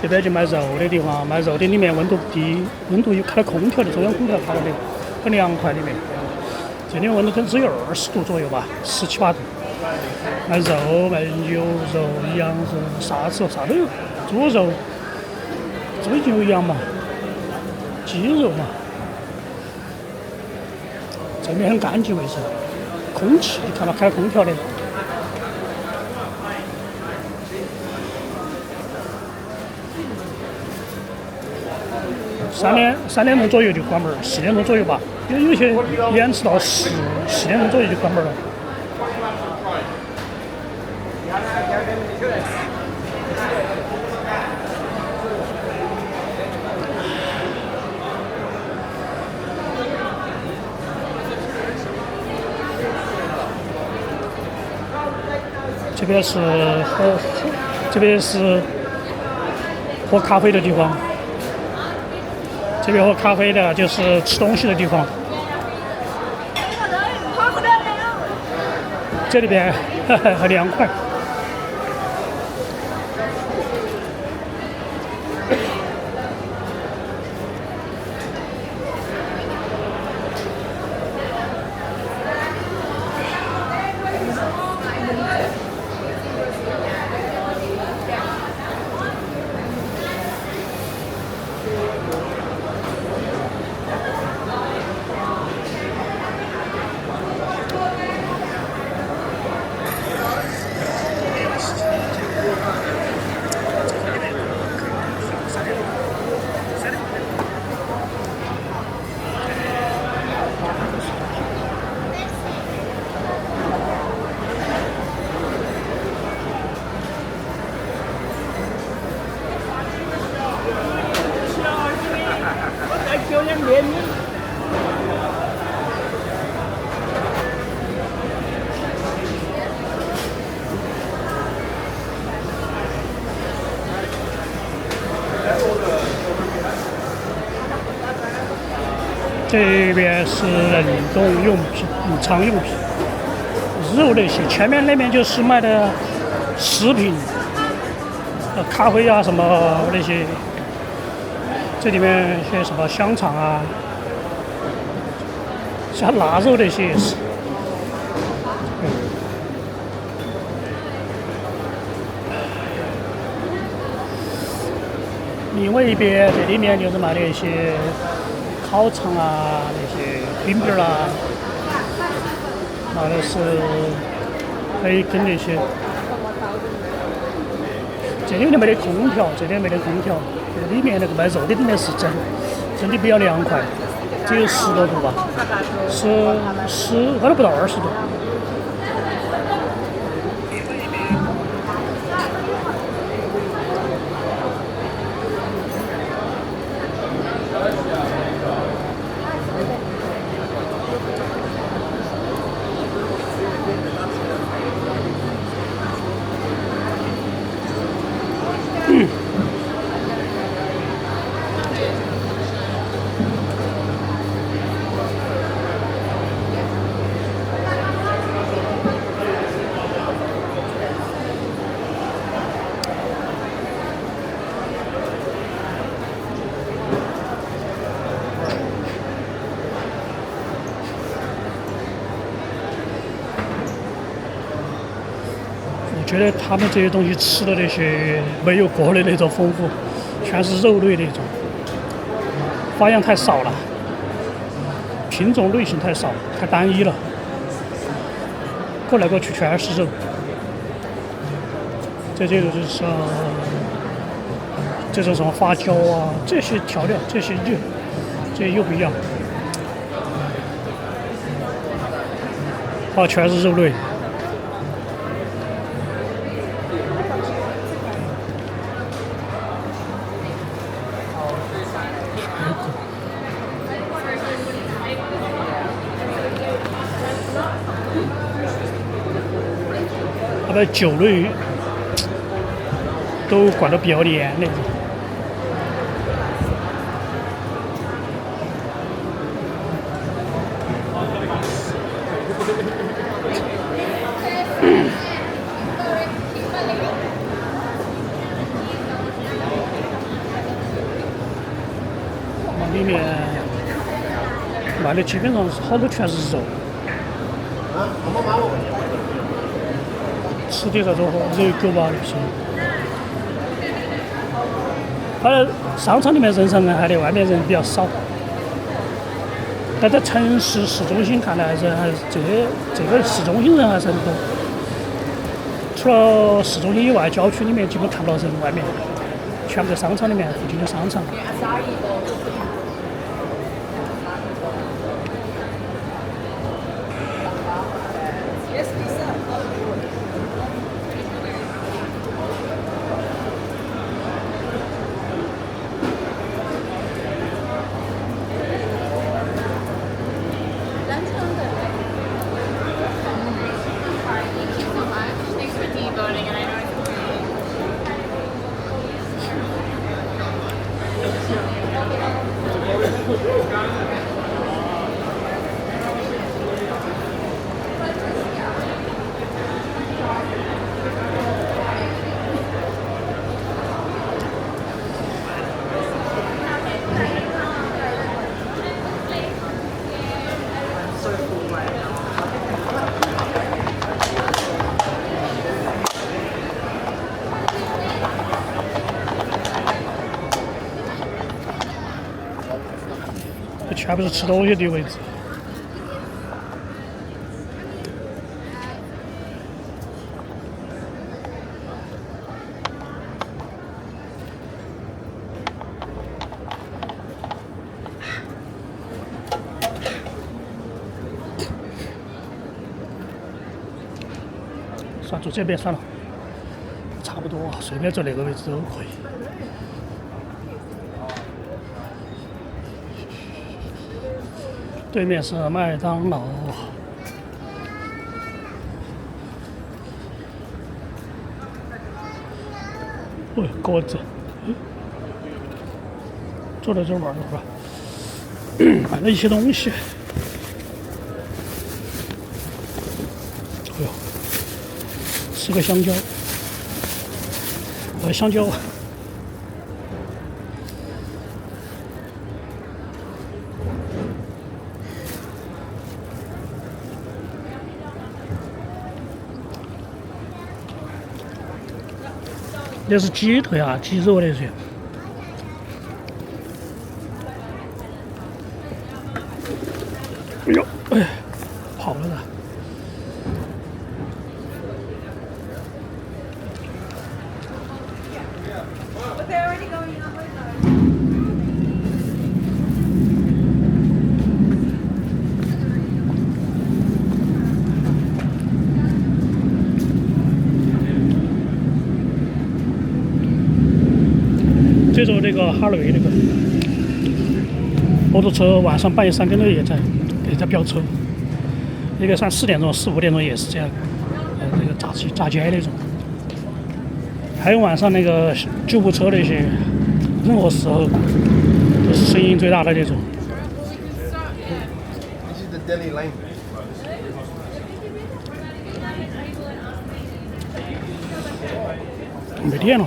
这边就卖肉的地方，卖肉的里面温度低，温度有开了空调的，中央空调开了的，很凉快里面。这里温度可能只有20度左右吧，17、8度。卖肉，卖牛肉、羊肉，啥子啥都有，猪肉、猪牛羊嘛，鸡肉嘛。这边很干净卫生，空气你看到开了空调的。3点钟左右就关门，4点钟左右吧，有些延迟到4点钟左右就关门了。这边是喝咖啡的地方。这边喝咖啡的就是吃东西的地方。这里边很凉快。这边是人工用品、日常用品、肉那些。前面那边就是卖的食品，咖啡啊什么那些。这里面些什么香肠啊，像腊肉那些也是。另外一边这里面就是卖的一些烤肠啊，那些饼饼啊，卖的是培根那些。这里面没得空调，这里没得空调。里面那个卖肉的里面是真的比较凉快，只有10多度吧，可能不到20度。我觉得他们这些东西吃的那些没有国内那种丰富，全是肉类那种，花样太少了，品种类型太少，太单一了，过来过去全是肉。这就是这种什么花椒啊，这些调料，这些又不一样，全是肉类。他的酒类都管得比较严那种。那里基本上好多全是肉，吃的啥子热狗吧那些。它商场里面人山人海的，外面人比较少。但在城市市中心看来，人还是这个市中心人还是很多。除了市中心以外，郊区里面基本看不到人，外面全部在商场里面附近的商场。全部是吃东西的位置。算坐这边算了，差不多，随便坐那个位置都可以。对面是麦当劳。哦，鸽子，坐在这玩一会儿吧。买了一些东西。哎呦，吃个香蕉。香蕉。那是鸡腿啊，鸡肉那些。哎呦，哎，跑了的。这种那个哈雷那个摩托车，晚上半夜3点多也在飙车，那个3、4点钟、4、5点钟也是这样，那个炸街那种。还有晚上那个救护车那些，任何时候都是声音最大的那种。没电了。